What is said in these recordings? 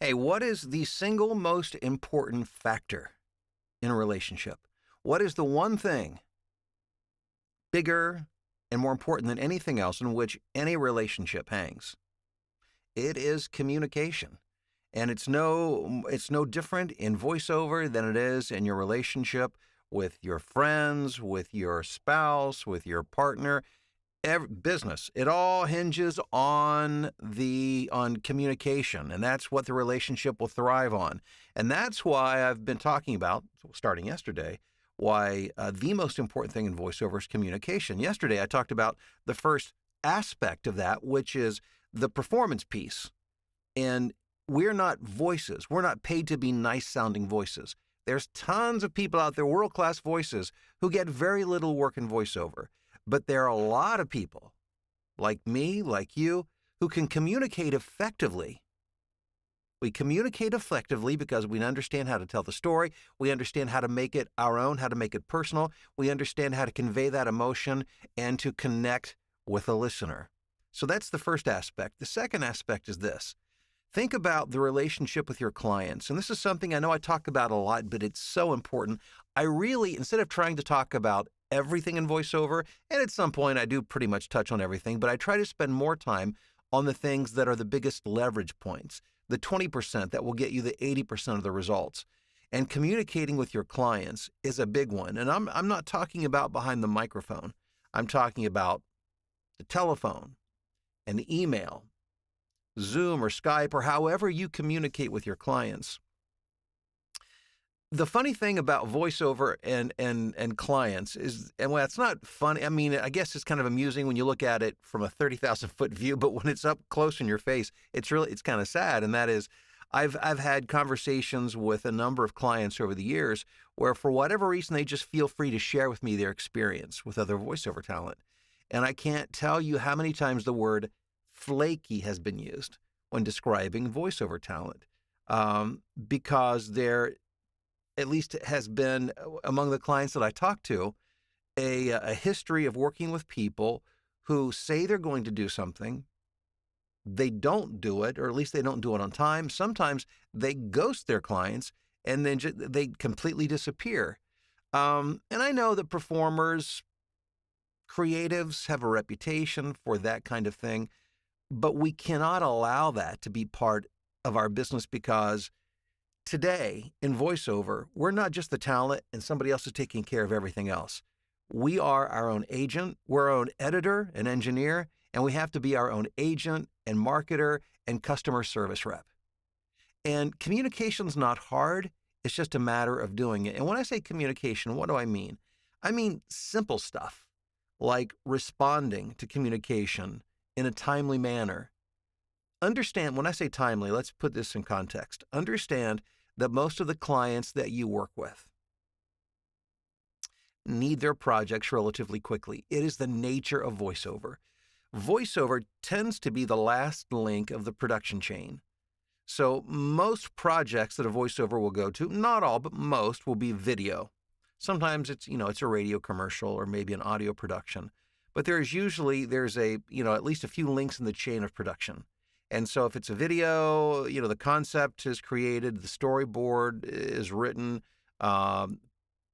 Hey, what is the single most important factor in a relationship? What is the one thing bigger and more important than anything else in which any relationship hangs? It is communication. And it's no different in voiceover than it is in your relationship with your friends, with your spouse, with your partner. Business, it all hinges on communication, and that's what the relationship will thrive on. And that's why I've been talking about, starting yesterday, why the most important thing in voiceover is communication. Yesterday I talked about the first aspect of that, which is the performance piece. And we're not voices, we're not paid to be nice sounding voices. There's tons of people out there, world-class voices, who get very little work in voiceover. But there are a lot of people, like me, like you, who can communicate effectively. We communicate effectively because we understand how to tell the story. We understand how to make it our own, how to make it personal. We understand how to convey that emotion and to connect with a listener. So that's the first aspect. The second aspect is this. Think about the relationship with your clients. And this is something I know I talk about a lot, but it's so important. I really, instead of trying to talk about everything in voiceover, and at some point I do pretty much touch on everything, but I try to spend more time on the things that are the biggest leverage points, the 20% that will get you the 80% of the results. And communicating with your clients is a big one. And I'm not talking about behind the microphone. I'm talking about the telephone and the email, Zoom or Skype, or however you communicate with your clients. The funny thing about voiceover and clients is, and well, it's not funny. I mean, I guess it's kind of amusing when you look at it from a 30,000-foot view, but when it's up close in your face, it's kind of sad. And that is, I've had conversations with a number of clients over the years where, for whatever reason, they just feel free to share with me their experience with other voiceover talent. And I can't tell you how many times the word flaky has been used when describing voiceover talent, because there, at least it has been among the clients that I talk to, a history of working with people who say they're going to do something, they don't do it, or at least they don't do it on time. Sometimes they ghost their clients and then they completely disappear. And I know that performers, creatives have a reputation for that kind of thing, but we cannot allow that to be part of our business, because today in voiceover, we're not just the talent and somebody else is taking care of everything else. We are our own agent, we're our own editor and engineer, and we have to be our own agent and marketer and customer service rep. And communication's not hard, it's just a matter of doing it. And when I say communication, what do I mean? I mean simple stuff like responding to communication in a timely manner. Understand, when I say timely, let's put this in context. Understand that most of the clients that you work with need their projects relatively quickly. It is the nature of voiceover. Voiceover tends to be the last link of the production chain. So most projects that a voiceover will go to, not all, but most, will be video. Sometimes it's a radio commercial or maybe an audio production. But there's at least a few links in the chain of production. And so if it's a video, the concept is created, the storyboard is written,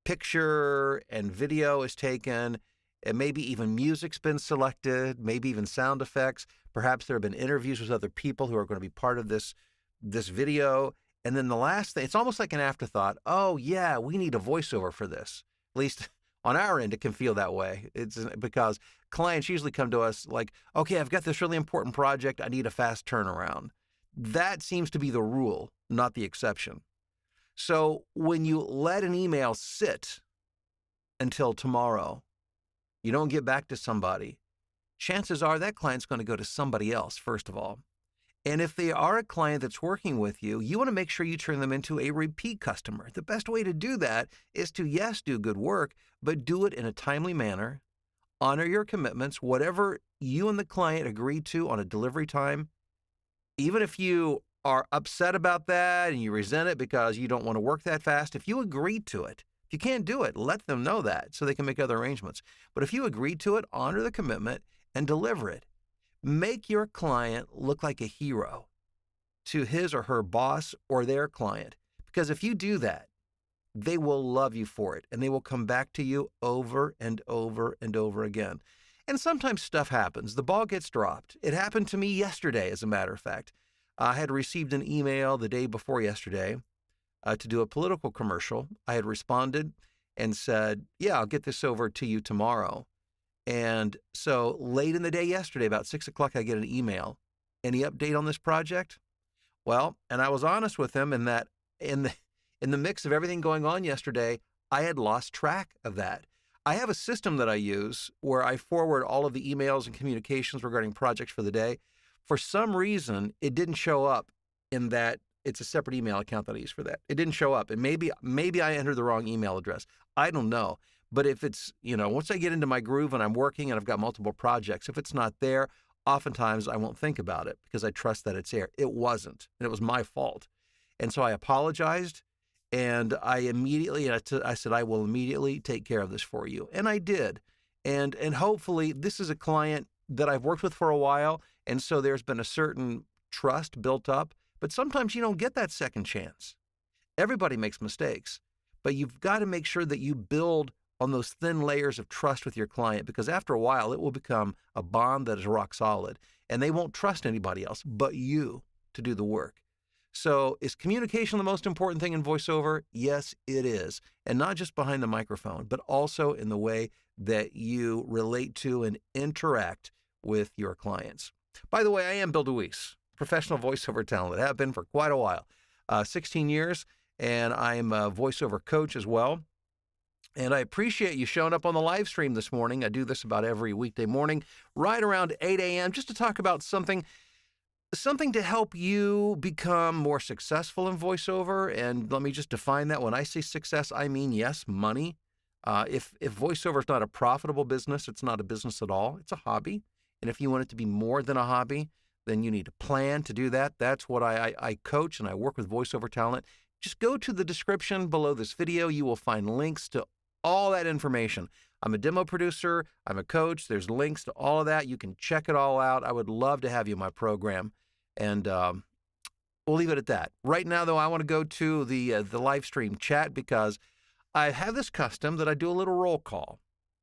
picture and video is taken, and maybe even music's been selected, maybe even sound effects. Perhaps there have been interviews with other people who are going to be part of this video. And then the last thing, it's almost like an afterthought. Oh yeah, we need a voiceover for this. At least on our end, it can feel that way. It's because clients usually come to us like, okay, I've got this really important project. I need a fast turnaround. That seems to be the rule, not the exception. So when you let an email sit until tomorrow, you don't get back to somebody, chances are that client's going to go to somebody else, first of all. And if they are a client that's working with you, you want to make sure you turn them into a repeat customer. The best way to do that is to, yes, do good work, but do it in a timely manner. Honor your commitments, whatever you and the client agreed to on a delivery time. Even if you are upset about that and you resent it because you don't want to work that fast, if you agreed to it, if you can't do it, let them know that so they can make other arrangements. But if you agreed to it, honor the commitment and deliver it. Make your client look like a hero. to his or her boss or their client. Because if you do that, they will love you for it, and they will come back to you over and over and over again. And sometimes stuff happens. The ball gets dropped. It happened to me yesterday, as a matter of fact. I had received an email the day before yesterday to do a political commercial. I had responded and said, yeah, I'll get this over to you tomorrow. And so late in the day yesterday, about 6 o'clock, I get an email. Any update on this project? Well, and I was honest with him in that in the mix of everything going on yesterday, I had lost track of that. I have a system that I use where I forward all of the emails and communications regarding projects for the day. For some reason, it didn't show up in that. It's a separate email account that I use for that. It didn't show up. And maybe I entered the wrong email address. I don't know. But if it's, once I get into my groove and I'm working and I've got multiple projects, if it's not there, oftentimes I won't think about it because I trust that it's there. It wasn't, and it was my fault. And so I apologized, and I said, I will immediately take care of this for you. And I did. And hopefully this is a client that I've worked with for a while, and so there's been a certain trust built up. But sometimes you don't get that second chance. Everybody makes mistakes, but you've got to make sure that you build on those thin layers of trust with your client, because after a while it will become a bond that is rock solid, and they won't trust anybody else but you to do the work. So is communication the most important thing in voiceover? Yes, it is. And not just behind the microphone, but also in the way that you relate to and interact with your clients. By the way, I am Bill DeWeese, professional voiceover talent. I have been for quite a while, 16 years, and I'm a voiceover coach as well. And I appreciate you showing up on the live stream this morning. I do this about every weekday morning, right around 8 a.m., just to talk about something to help you become more successful in voiceover. And let me just define that. When I say success, I mean, yes, money. If voiceover is not a profitable business, it's not a business at all. It's a hobby. And if you want it to be more than a hobby, then you need a plan to do that. That's what I coach, and I work with voiceover talent. Just go to the description below this video. You will find links to all that information. I'm a demo producer. I'm a coach. There's links to all of that. You can check it all out. I would love to have you in my program. And we'll leave it at that. Right now, though, I want to go to the live stream chat because I have this custom that I do a little roll call.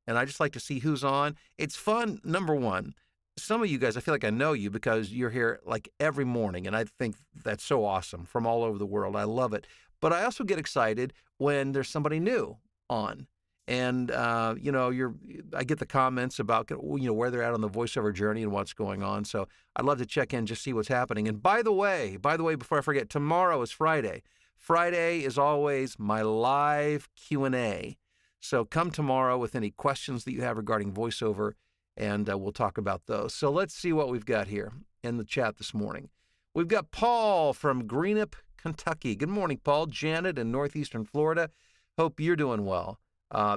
And I just like to see who's on. It's fun, number one. Some of you guys, I feel like I know you because you're here like every morning. And I think that's so awesome, from all over the world. I love it. But I also get excited when there's somebody new on. And, I get the comments about, where they're at on the voiceover journey and what's going on. So I'd love to check in, just see what's happening. And by the way, before I forget, tomorrow is Friday. Friday is always my live Q&A. So come tomorrow with any questions that you have regarding voiceover, and we'll talk about those. So let's see what we've got here in the chat this morning. We've got Paul from Greenup, Kentucky. Good morning, Paul. Janet in northeastern Florida. Hope you're doing well.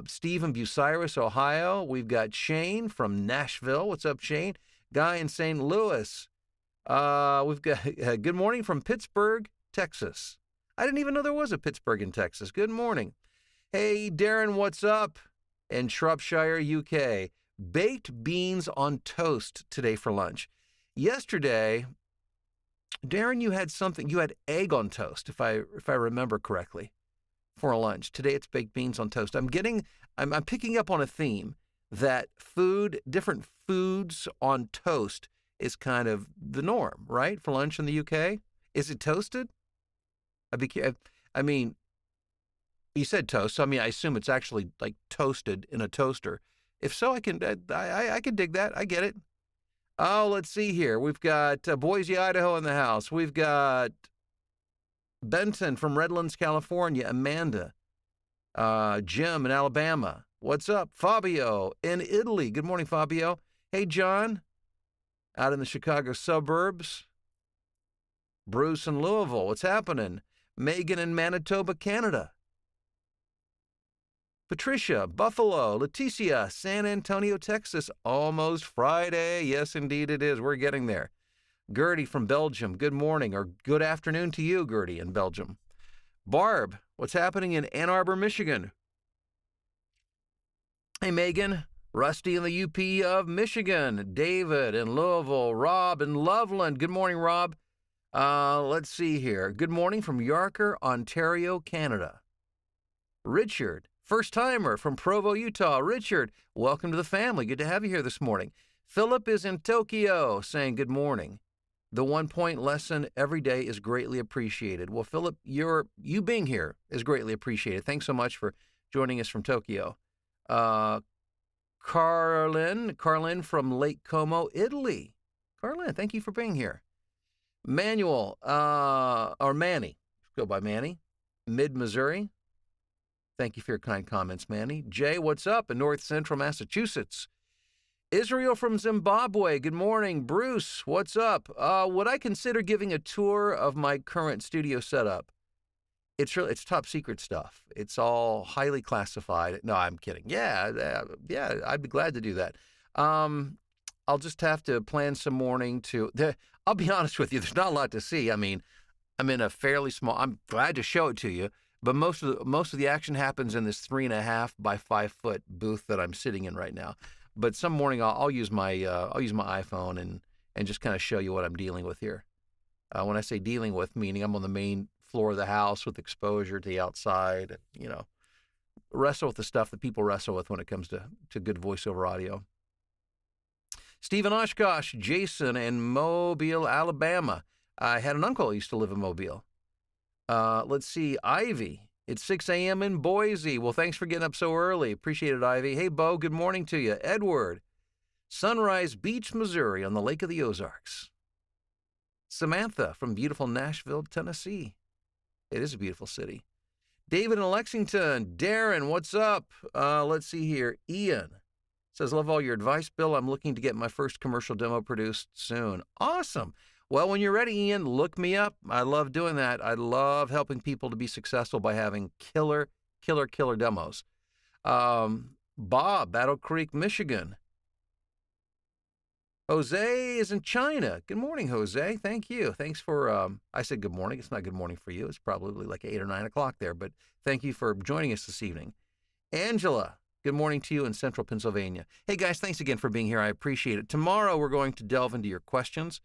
Steve in Bucyrus, Ohio. We've got Shane from Nashville. What's up, Shane? Guy in St. Louis. We've got good morning from Pittsburgh, Texas. I didn't even know there was a Pittsburgh in Texas. Good morning. Hey, Darren, what's up? In Shropshire, UK. Baked beans on toast today for lunch. Yesterday, Darren, you had egg on toast, if I remember correctly, for lunch. Today it's baked beans on toast. I'm picking up on a theme that different foods on toast is kind of the norm, right? For lunch in the UK. Is it toasted? I mean, you said toast, so I assume it's actually like toasted in a toaster. If so, I can dig that. I get it. Oh, let's see here. We've got Boise, Idaho in the house. We've got Benton from Redlands, California. Amanda. Jim in Alabama. What's up? Fabio in Italy. Good morning, Fabio. Hey, John, out in the Chicago suburbs. Bruce in Louisville. What's happening? Megan in Manitoba, Canada. Patricia, Buffalo. Leticia, San Antonio, Texas. Almost Friday. Yes, indeed it is. We're getting there. Gertie from Belgium. Good morning or good afternoon to you, Gertie in Belgium. Barb, what's happening in Ann Arbor, Michigan? Hey, Megan. Rusty in the UP of Michigan. David in Louisville. Rob in Loveland. Good morning, Rob. Let's see here. Good morning from Yarker, Ontario, Canada. Richard, first timer from Provo, Utah. Richard, welcome to the family. Good to have you here this morning. Philip is in Tokyo saying good morning. The 1 point lesson every day is greatly appreciated. Well, Philip, you being here is greatly appreciated. Thanks so much for joining us from Tokyo. Carlin from Lake Como, Italy. Carlin, thank you for being here. Manuel, or Manny, go by Manny, Mid-Missouri. Thank you for your kind comments, Manny. Jay, what's up in North Central Massachusetts? Israel from Zimbabwe, good morning. Bruce, what's up? Would I consider giving a tour of my current studio setup? It's top secret stuff. It's all highly classified. No, I'm kidding. Yeah, I'd be glad to do that. I'll just have to plan some morning I'll be honest with you, there's not a lot to see. I mean, I'm in a fairly small, I'm glad to show it to you, but most of the action happens in this 3.5 by 5 foot booth that I'm sitting in right now. But some morning I'll use my iPhone and just kind of show you what I'm dealing with here. When I say dealing with, meaning I'm on the main floor of the house with exposure to the outside, wrestle with the stuff that people wrestle with when it comes to good voiceover audio. Stephen Oshkosh, Jason in Mobile, Alabama. I had an uncle who used to live in Mobile. Let's see, Ivy. It's 6 a.m. in Boise. Well, thanks for getting up so early. Appreciate it, Ivy. Hey, Bo, good morning to you. Edward, Sunrise Beach, Missouri, on the Lake of the Ozarks. Samantha from beautiful Nashville, Tennessee. It is a beautiful city. David in Lexington. Darren, what's up? Let's see here. Ian says, love all your advice, Bill. I'm looking to get my first commercial demo produced soon. Awesome. Well, when you're ready, Ian, look me up. I love doing that. I love helping people to be successful by having killer demos. Bob, Battle Creek, Michigan. Jose is in China. Good morning, Jose. Thank you. Thanks for, I said good morning. It's not good morning for you. It's probably like 8 or 9 o'clock there, but thank you for joining us this evening. Angela, good morning to you in central Pennsylvania. Hey, guys, thanks again for being here. I appreciate it. Tomorrow, we're going to delve into your questions,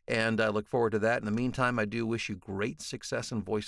and I look forward to that. In the meantime, I do wish you great success in voice